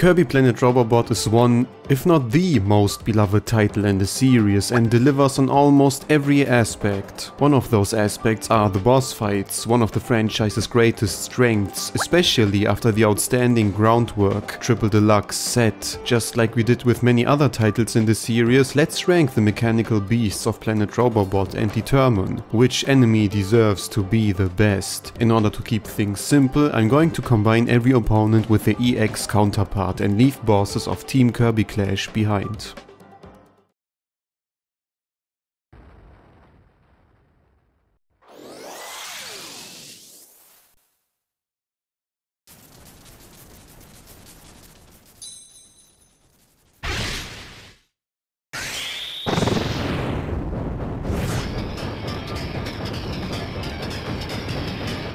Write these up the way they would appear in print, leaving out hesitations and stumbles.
Kirby Planet Robobot is one, if not the most beloved title in the series and delivers on almost every aspect. One of those aspects are the boss fights, one of the franchise's greatest strengths, especially after the outstanding groundwork Triple Deluxe set. Just like we did with many other titles in the series, let's rank the mechanical beasts of Planet Robobot and determine which enemy deserves to be the best. In order to keep things simple, I'm going to combine every opponent with the EX counterpart and leave bosses of Team Kirby Clash behind.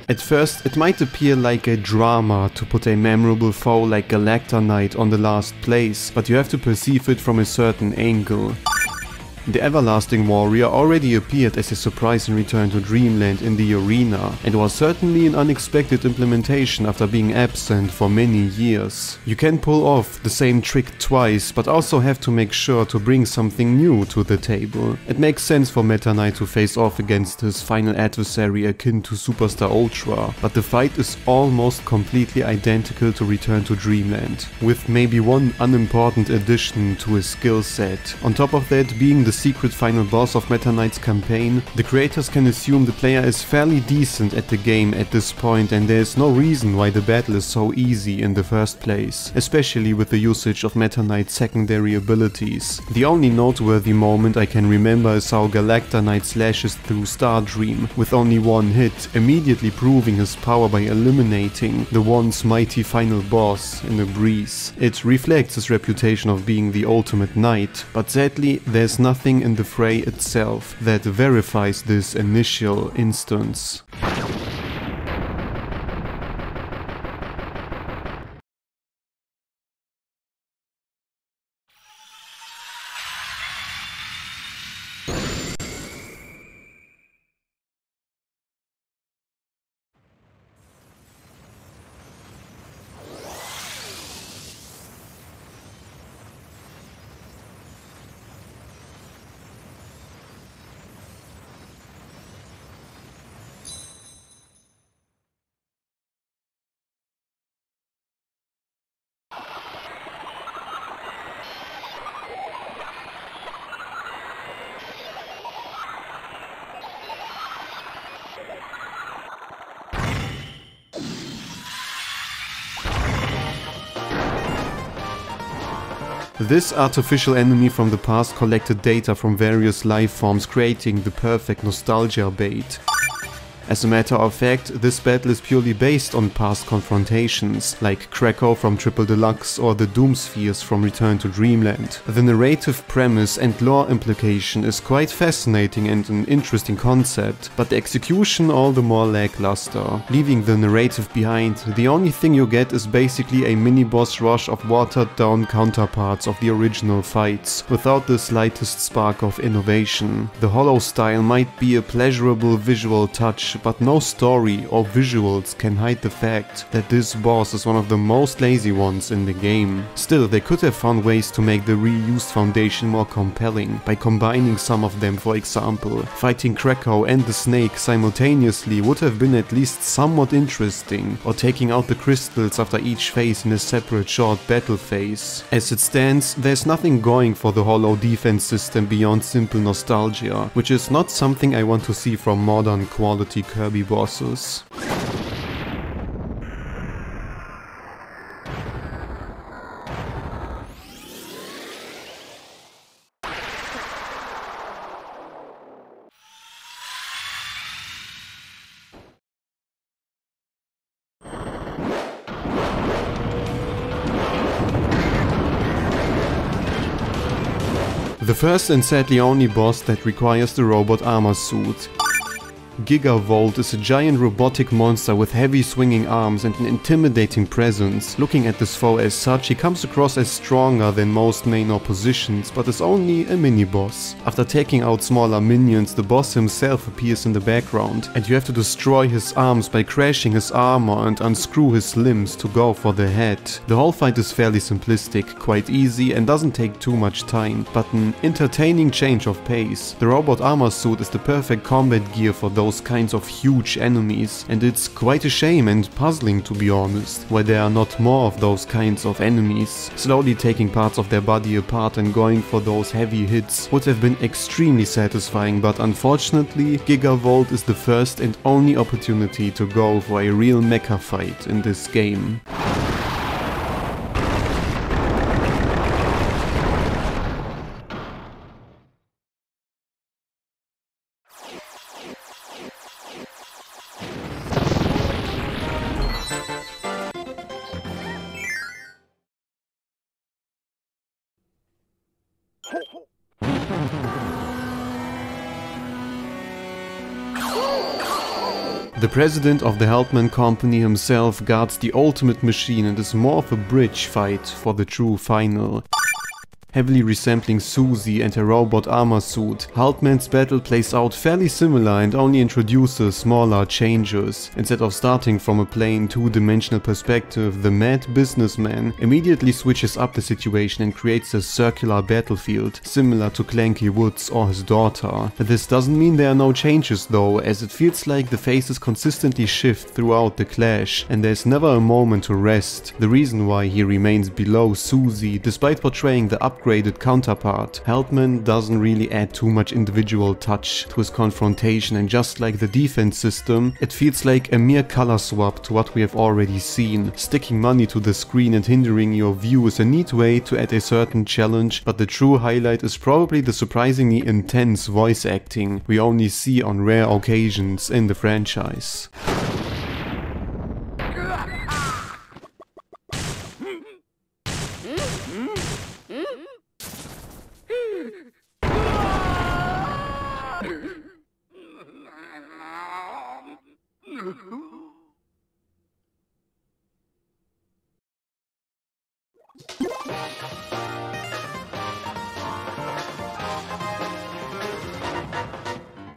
At first, it might appear like a drama to put a memorable foe like Galaa Knight on the last place, but you have to perceive it from a certain angle. The Everlasting Warrior already appeared as a surprise in Return to Dreamland in the arena, and was certainly an unexpected implementation after being absent for many years. You can pull off the same trick twice, but also have to make sure to bring something new to the table. It makes sense for Metanite to face off against his final adversary akin to Superstar Ultra, but the fight is almost completely identical to Return to Dreamland, with maybe one unimportant addition to his skill set. On top of that, being the secret final boss of Metanite's campaign, the creators can assume the player is fairly decent at the game at this point, and there is no reason why the battle is so easy in the first place, especially with the usage of Metanite's secondary abilities. The only noteworthy moment I can remember is how Galaa Knight slashes through Stardream with only one hit, immediately proving his power by eliminating the once mighty final boss in a breeze. It reflects his reputation of being the ultimate knight, but sadly there's nothing in the fray itself that verifies this initial instance. This artificial enemy from the past collected data from various life forms, creating the perfect nostalgia bait. As a matter of fact, this battle is purely based on past confrontations, like Krakow from Triple Deluxe or the Doom Spheres from Return to Dreamland. The narrative premise and lore implication is quite fascinating and an interesting concept, but the execution all the more lackluster. Leaving the narrative behind, the only thing you get is basically a mini-boss rush of watered-down counterparts of the original fights, without the slightest spark of innovation. The Hollow style might be a pleasurable visual touch, but no story or visuals can hide the fact that this boss is one of the most lazy ones in the game. Still, they could have found ways to make the reused foundation more compelling by combining some of them. For example, fighting Krakow and the Snake simultaneously would have been at least somewhat interesting, or taking out the crystals after each phase in a separate short battle phase. As it stands, there's nothing going for the Hollow defense system beyond simple nostalgia, which is not something I want to see from modern quality Kirby bosses. The first and sadly only boss that requires the robot armor suit. Giga is a giant robotic monster with heavy swinging arms and an intimidating presence. Looking at this foe as such, he comes across as stronger than most main oppositions, but is only a mini-boss. After taking out smaller minions, the boss himself appears in the background, and you have to destroy his arms by crashing his armor and unscrew his limbs to go for the head. The whole fight is fairly simplistic, quite easy and doesn't take too much time, but an entertaining change of pace. The robot armor suit is the perfect combat gear for those kinds of huge enemies, and it's quite a shame and puzzling, to be honest, why there are not more of those kinds of enemies. Slowly taking parts of their body apart and going for those heavy hits would have been extremely satisfying, but unfortunately Giga is the first and only opportunity to go for a real mecha fight in this game. The president of the Hal Mans company himself guards the ultimate machine and is more of a bridge fight for the true final. Heavily resembling Suzie and her robot armor suit, Hal Mans Battle plays out fairly similar and only introduces smaller changes. Instead of starting from a plain two-dimensional perspective, the mad businessman immediately switches up the situation and creates a circular battlefield, similar to Clanky Woods or his daughter. This doesn't mean there are no changes though, as it feels like the faces consistently shift throughout the clash, and there's never a moment to rest. The reason why he remains below Suzie, despite portraying the upgraded counterpart. Hal Mans doesn't really add too much individual touch to his confrontation, and just like the defense system, it feels like a mere color swap to what we have already seen. Sticking money to the screen and hindering your view is a neat way to add a certain challenge, but the true highlight is probably the surprisingly intense voice acting we only see on rare occasions in the franchise.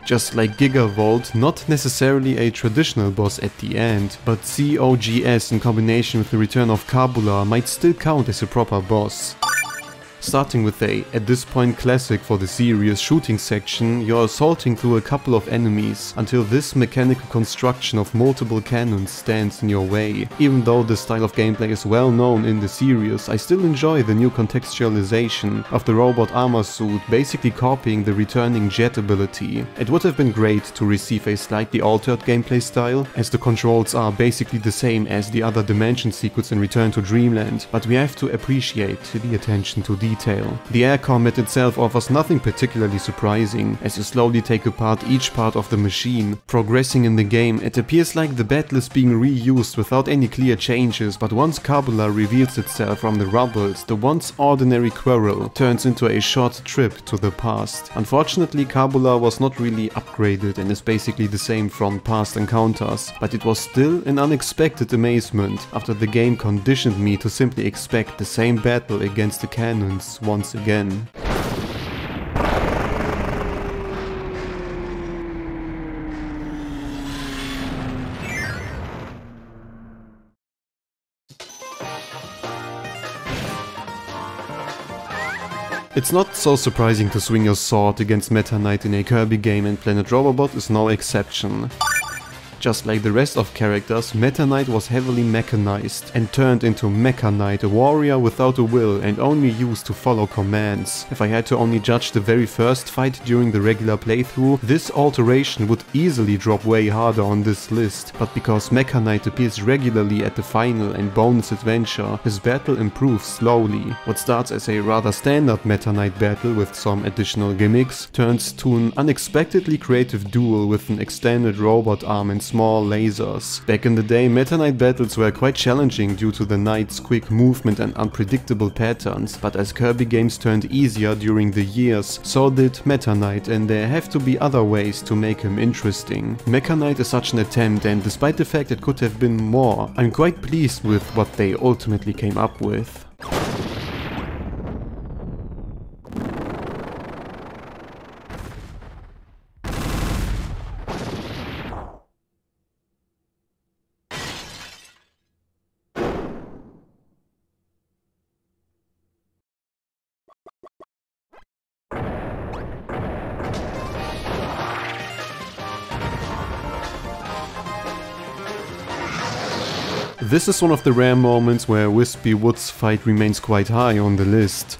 Just like Giga, not necessarily a traditional boss at the end, but COGS in combination with the return of Kabula might still count as a proper boss. Starting with a, at this point, classic for the series shooting section, you're assaulting through a couple of enemies until this mechanical construction of multiple cannons stands in your way. Even though this style of gameplay is well known in the series, I still enjoy the new contextualization of the robot armor suit, basically copying the returning jet ability. It would have been great to receive a slightly altered gameplay style, as the controls are basically the same as the other dimension sequence in Return to Dreamland, but we have to appreciate the attention to detail. The air combat itself offers nothing particularly surprising, as you slowly take apart each part of the machine. Progressing in the game, it appears like the battle is being reused without any clear changes, but once Kabula reveals itself from the rubbles, the once ordinary quarrel turns into a short trip to the past. Unfortunately, Kabula was not really upgraded and is basically the same from past encounters, but it was still an unexpected amazement after the game conditioned me to simply expect the same battle against the cannons once again. It's not so surprising to swing your sword against Metanite in a Kirby game, and Planet Robobot is no exception. Just like the rest of characters, Metanite was heavily mechanized and turned into Mecha Knight, a warrior without a will and only used to follow commands. If I had to only judge the very first fight during the regular playthrough, this alteration would easily drop way harder on this list, but because Mecha Knight appears regularly at the final and bonus adventure, his battle improves slowly. What starts as a rather standard Meta Knight battle with some additional gimmicks turns to an unexpectedly creative duel with an extended robot arm and small lasers. Back in the day, Metanite battles were quite challenging due to the knight's quick movement and unpredictable patterns, but as Kirby games turned easier during the years, so did Metanite, and there have to be other ways to make him interesting. Mecha Knight is such an attempt, and despite the fact it could have been more, I'm quite pleased with what they ultimately came up with. This is one of the rare moments where Wispy Woods' fight remains quite high on the list.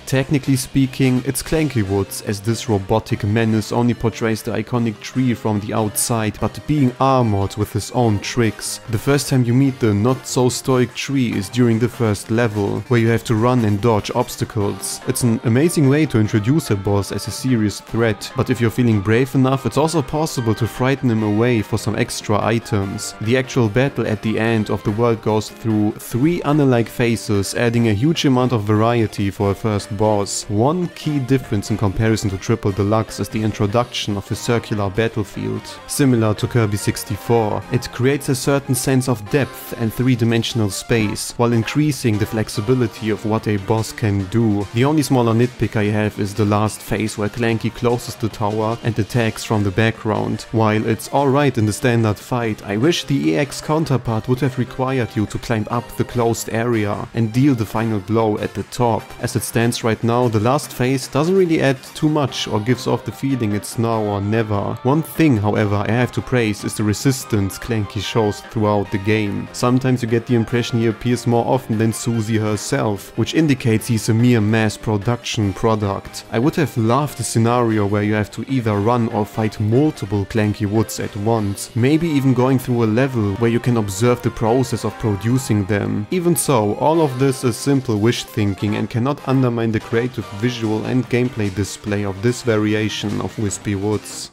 Technically speaking, it's Clanky Woods, as this robotic menace only portrays the iconic tree from the outside, but being armored with his own tricks. The first time you meet the not-so-stoic tree is during the first level, where you have to run and dodge obstacles. It's an amazing way to introduce a boss as a serious threat, but if you're feeling brave enough, it's also possible to frighten him away for some extra items. The actual battle at the end of the world goes through 3 unalike phases, adding a huge amount of variety for a first boss. One key difference in comparison to Triple Deluxe is the introduction of a circular battlefield. Similar to Kirby 64, it creates a certain sense of depth and 3-dimensional space, while increasing the flexibility of what a boss can do. The only smaller nitpick I have is the last phase where Clanky closes the tower and attacks from the background. While it's alright in the standard fight, I wish the EX counterpart would have required you to climb up the closed area and deal the final blow at the top. As it stands right now, the last phase doesn't really add too much or gives off the feeling it's now or never. One thing, however, I have to praise is the resistance Clanky shows throughout the game. Sometimes you get the impression he appears more often than Suzie herself, which indicates he's a mere mass production product. I would have loved a scenario where you have to either run or fight multiple Clanky Woods at once, maybe even going through a level where you can observe the process of producing them. Even so, all of this is simple wish thinking and cannot undermine the creative visual and gameplay display of this variation of Wispy Woods.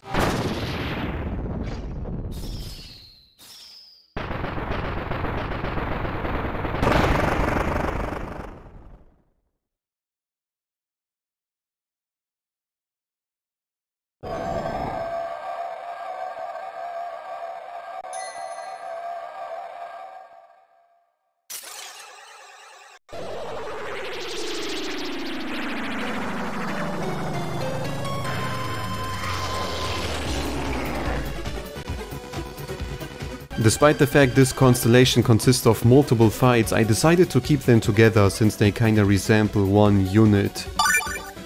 Despite the fact this constellation consists of multiple fights, I decided to keep them together since they kinda resemble one unit.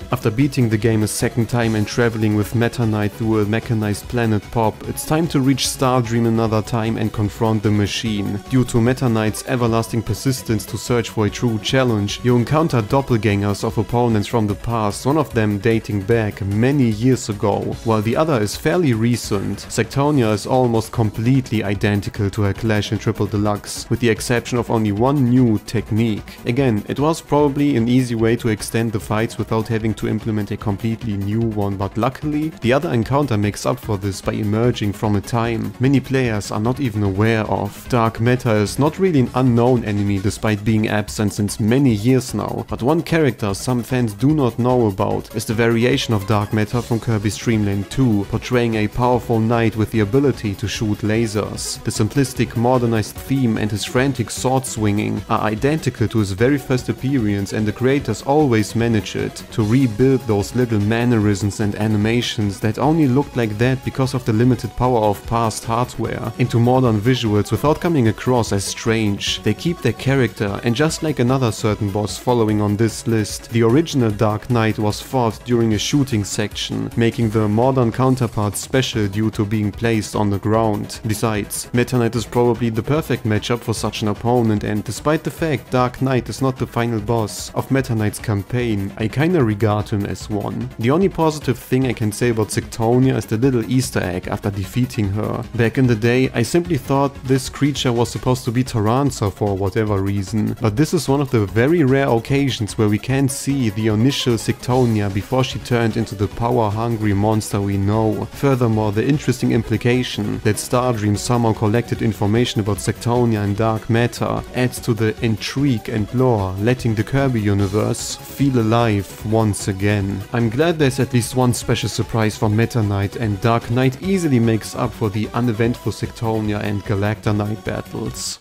After beating the game a second time and traveling with Metanite through a mechanized planet Pop, it's time to reach Stardream another time and confront the machine. Due to Metanite's everlasting persistence to search for a true challenge, you encounter doppelgangers of opponents from the past, one of them dating back many years ago, while the other is fairly recent. Sectonia is almost completely identical to her clash in Triple Deluxe, with the exception of only one new technique. Again, it was probably an easy way to extend the fights without having to implement a completely new one, but luckily the other encounter makes up for this by emerging from a time many players are not even aware of. Dark Matter is not really an unknown enemy despite being absent since many years now, but one character some fans do not know about is the variation of Dark Matter from Kirby's Dream Land 2, portraying a powerful knight with the ability to shoot lasers. The simplistic modernized theme and his frantic sword swinging are identical to his very first appearance, and the creators always manage it to rebuild those little mannerisms and animations that only looked like that because of the limited power of past hardware into modern visuals without coming across as strange. They keep their character, and just like another certain boss following on this list, the original Dark Knight was fought during a shooting section, making the modern counterpart special due to being placed on the ground. Besides, Metanite is probably the perfect matchup for such an opponent, and despite the fact Dark Knight is not the final boss of Metanite's campaign, I kinda regard chart him as one. The only positive thing I can say about Sectonia is the little Easter egg after defeating her. Back in the day, I simply thought this creature was supposed to be Taranza for whatever reason, but this is one of the very rare occasions where we can see the initial Sectonia before she turned into the power-hungry monster we know. Furthermore, the interesting implication that Stardream somehow collected information about Sectonia and dark matter adds to the intrigue and lore, letting the Kirby universe feel alive once again. I'm glad there's at least one special surprise for Metanite, and Dark Knight easily makes up for the uneventful Sectonia and Galaa Knight battles.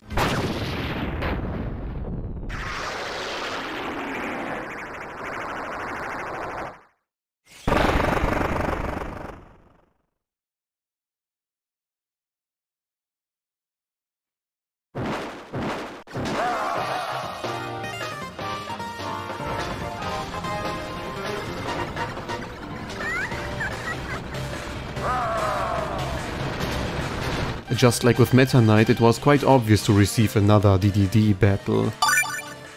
Just like with Metanite, it was quite obvious to receive another DDD battle.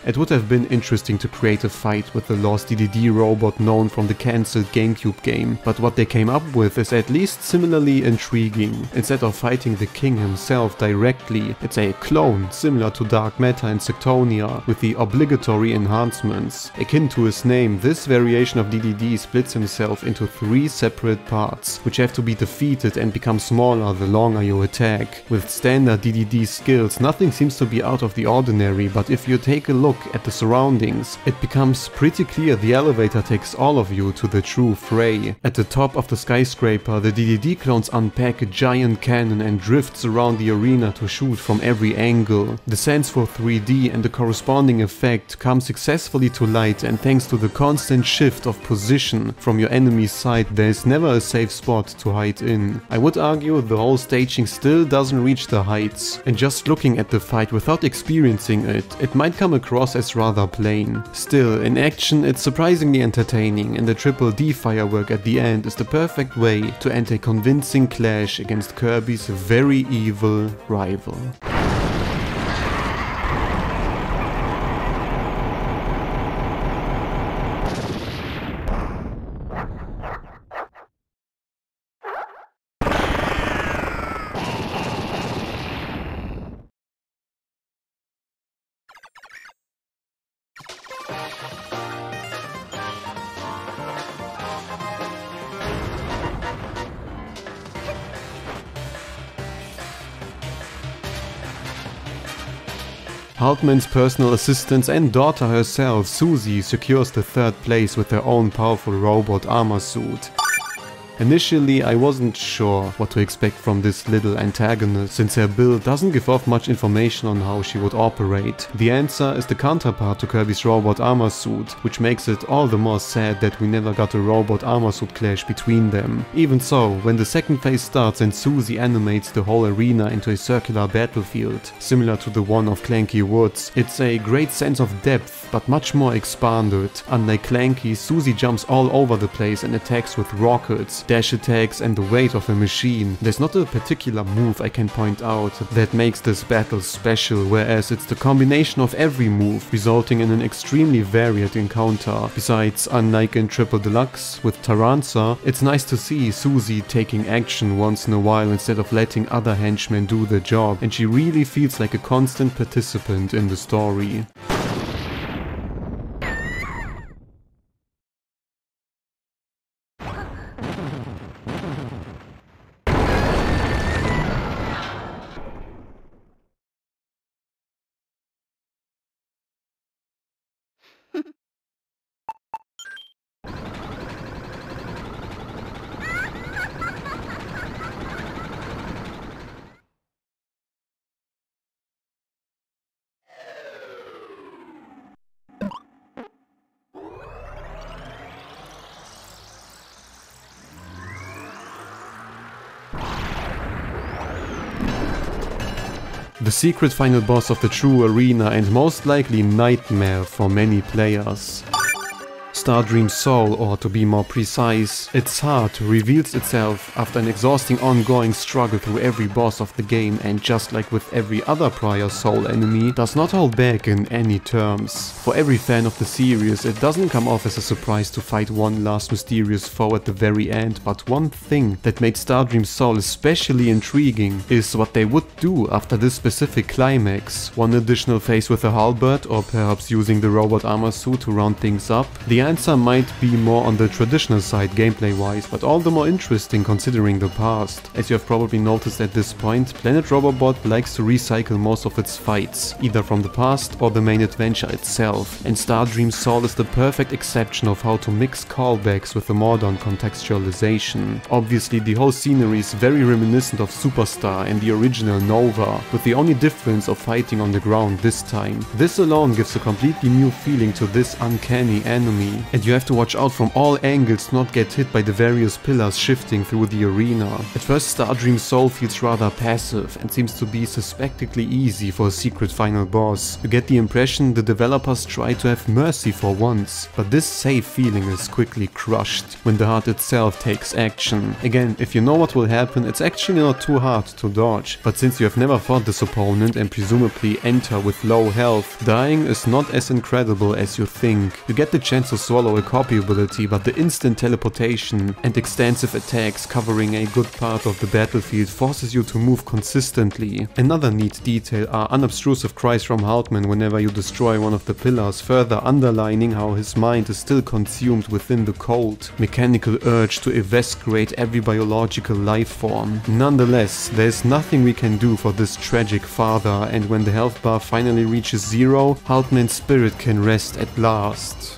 It would have been interesting to create a fight with the lost DDD robot known from the cancelled GameCube game, but what they came up with is at least similarly intriguing. Instead of fighting the king himself directly, it's a clone similar to Dark Matter and Sectonia, with the obligatory enhancements. Akin to his name, this variation of DDD splits himself into 3 separate parts, which have to be defeated and become smaller the longer you attack. With standard DDD skills, nothing seems to be out of the ordinary, but if you take a look at the surroundings, it becomes pretty clear the elevator takes all of you to the true fray. At the top of the skyscraper, the DDD clones unpack a giant cannon and drifts around the arena to shoot from every angle. The sense for 3D and the corresponding effect come successfully to light, and thanks to the constant shift of position from your enemy's side, there is never a safe spot to hide in. I would argue the whole staging still doesn't reach the heights, and just looking at the fight without experiencing it, it might come across as rather plain. Still, in action it's surprisingly entertaining, and the Triple D firework at the end is the perfect way to end a convincing clash against Kirby's very evil rival. Hal Mans' personal assistant and daughter herself, Suzie, secures the 3rd place with her own powerful robot armor suit. Initially, I wasn't sure what to expect from this little antagonist, since her build doesn't give off much information on how she would operate. The answer is the counterpart to Kirby's robot armor suit, which makes it all the more sad that we never got a robot armor suit clash between them. Even so, when the 2nd phase starts and Suzie animates the whole arena into a circular battlefield, similar to the one of Clanky Woods, it's a great sense of depth, but much more expanded. Unlike Clanky, Suzie jumps all over the place and attacks with rockets, dash attacks and the weight of a machine. There's not a particular move I can point out that makes this battle special, whereas it's the combination of every move, resulting in an extremely varied encounter. Besides, unlike in Triple Deluxe with Taranza, it's nice to see Suzie taking action once in a while instead of letting other henchmen do the job, and she really feels like a constant participant in the story. The secret final boss of the true arena and most likely nightmare for many players. Stardream's soul, or to be more precise, its heart, reveals itself after an exhausting ongoing struggle through every boss of the game, and just like with every other prior soul enemy, does not hold back in any terms. For every fan of the series, it doesn't come off as a surprise to fight one last mysterious foe at the very end, but one thing that made Stardream's soul especially intriguing is what they would do after this specific climax. One additional phase with a halberd, or perhaps using the robot armor suit to round things up? The answer might be more on the traditional side gameplay wise, but all the more interesting considering the past. As you have probably noticed at this point, Planet Robobot likes to recycle most of its fights, either from the past or the main adventure itself, and Stardream's soul is the perfect exception of how to mix callbacks with a modern contextualization. Obviously the whole scenery is very reminiscent of Superstar and the original Nova, with the only difference of fighting on the ground this time. This alone gives a completely new feeling to this uncanny enemy, and you have to watch out from all angles to not get hit by the various pillars shifting through the arena. At first Stardream's soul feels rather passive and seems to be suspectedly easy for a secret final boss. You get the impression the developers try to have mercy for once, but this safe feeling is quickly crushed when the heart itself takes action. Again, if you know what will happen, it's actually not too hard to dodge, but since you have never fought this opponent and presumably enter with low health, dying is not as incredible as you think. You get the chance to swallow a copy ability, but the instant teleportation and extensive attacks covering a good part of the battlefield forces you to move consistently. Another neat detail are unobtrusive cries from Hal Mans whenever you destroy one of the pillars, further underlining how his mind is still consumed within the cold, mechanical urge to eviscerate every biological life form. Nonetheless, there is nothing we can do for this tragic father, and when the health bar finally reaches 0, Hal Mans' spirit can rest at last.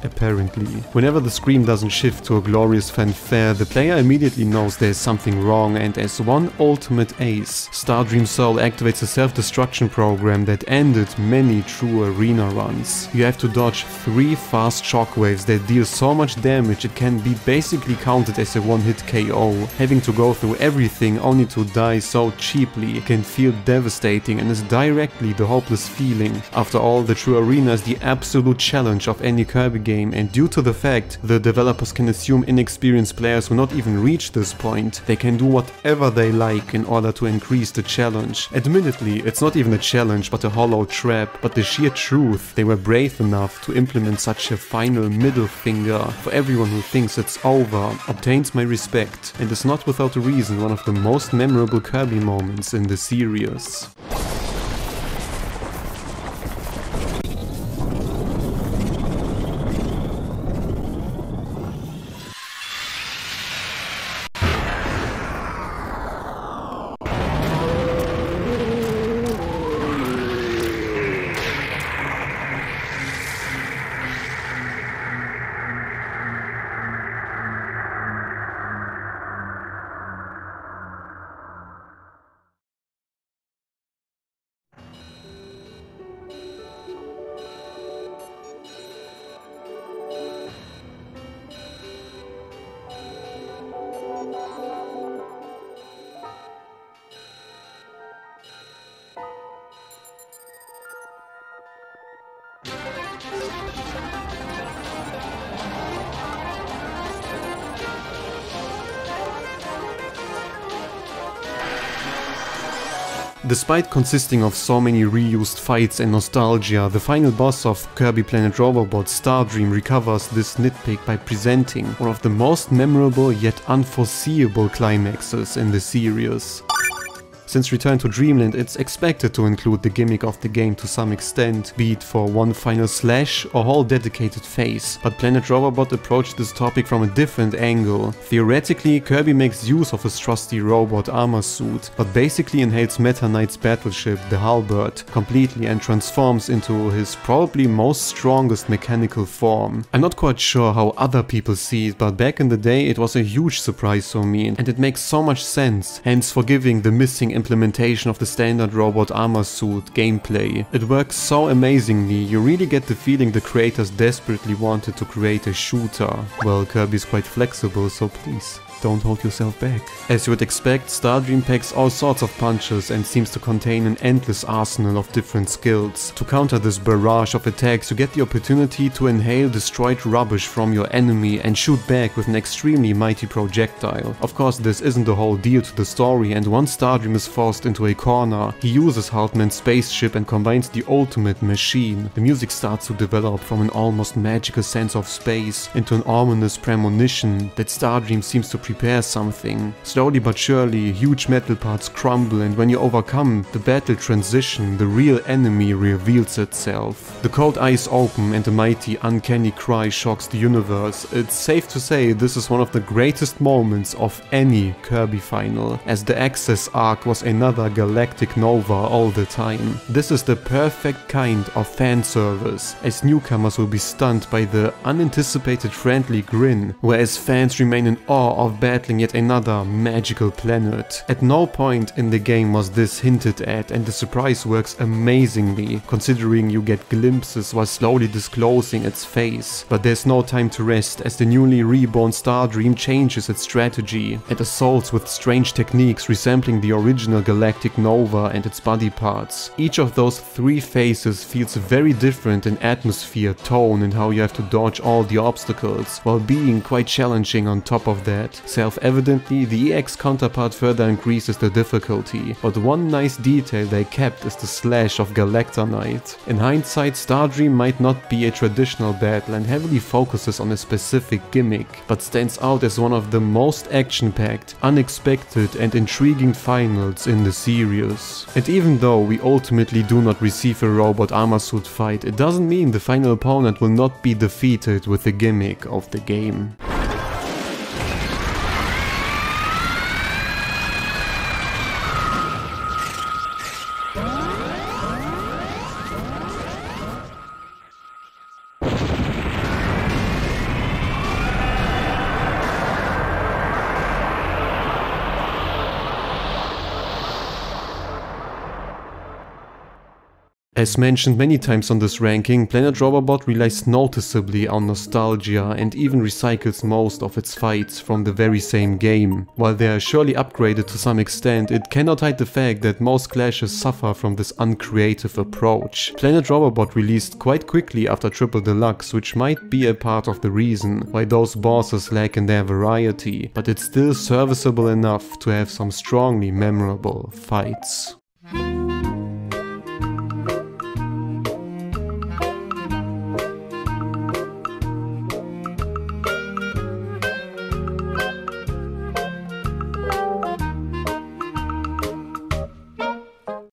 Apparently. Whenever the scream doesn't shift to a glorious fanfare, the player immediately knows there's something wrong, and as one ultimate ace, Stardream's soul activates a self-destruction program that ended many true arena runs. You have to dodge 3 fast shockwaves that deal so much damage it can be basically counted as a one-hit KO. Having to go through everything only to die so cheaply can feel devastating and is directly the hopeless feeling. After all, the true arena is the absolute challenge of any Kirby game, and due to the fact the developers can assume inexperienced players will not even reach this point, they can do whatever they like in order to increase the challenge. Admittedly, it's not even a challenge but a hollow trap, but the sheer truth, they were brave enough to implement such a final middle finger for everyone who thinks it's over obtains my respect, and is not without a reason one of the most memorable Kirby moments in the series. Despite consisting of so many reused fights and nostalgia, the final boss of Kirby Planet Robobot, Stardream, recovers this nitpick by presenting one of the most memorable yet unforeseeable climaxes in the series. Since Return to Dreamland, it's expected to include the gimmick of the game to some extent, be it for one final slash or whole dedicated phase, but Planet Robobot approached this topic from a different angle. Theoretically, Kirby makes use of his trusty robot armor suit, but basically inhales Metanite's battleship, the Halberd, completely and transforms into his probably most strongest mechanical form. I'm not quite sure how other people see it, but back in the day it was a huge surprise for me, and it makes so much sense, hence forgiving the missing implementation of the standard robot armor suit gameplay. It works so amazingly, you really get the feeling the creators desperately wanted to create a shooter. Well, Kirby's quite flexible, so please. Don't hold yourself back. As you would expect, Stardream packs all sorts of punches and seems to contain an endless arsenal of different skills. To counter this barrage of attacks, you get the opportunity to inhale destroyed rubbish from your enemy and shoot back with an extremely mighty projectile. Of course, this isn't the whole deal to the story, and once Stardream is forced into a corner, he uses Hal Mans' spaceship and combines the ultimate machine. The music starts to develop from an almost magical sense of space into an ominous premonition that Stardream seems to prepare something. Slowly but surely, huge metal parts crumble, and when you overcome the battle transition, the real enemy reveals itself. The cold eyes open and a mighty uncanny cry shocks the universe. It's safe to say this is one of the greatest moments of any Kirby final, as the Access arc was another galactic nova all the time. This is the perfect kind of fan service, as newcomers will be stunned by the unanticipated friendly grin, whereas fans remain in awe of battling yet another magical planet. At no point in the game was this hinted at, and the surprise works amazingly, considering you get glimpses while slowly disclosing its face. But there's no time to rest, as the newly reborn Stardream changes its strategy and assaults with strange techniques resembling the original galactic nova and its body parts. Each of those three phases feels very different in atmosphere, tone, and how you have to dodge all the obstacles, while being quite challenging on top of that. Self-evidently, the EX counterpart further increases the difficulty, but one nice detail they kept is the slash of Galaa Knight. In hindsight, Stardream might not be a traditional battle and heavily focuses on a specific gimmick, but stands out as one of the most action-packed, unexpected and intriguing finals in the series. And even though we ultimately do not receive a robot armor suit fight, it doesn't mean the final opponent will not be defeated with the gimmick of the game. As mentioned many times on this ranking, Planet Robobot relies noticeably on nostalgia and even recycles most of its fights from the very same game. While they are surely upgraded to some extent, it cannot hide the fact that most clashes suffer from this uncreative approach. Planet Robobot released quite quickly after Triple Deluxe, which might be a part of the reason why those bosses lack in their variety, but it's still serviceable enough to have some strongly memorable fights.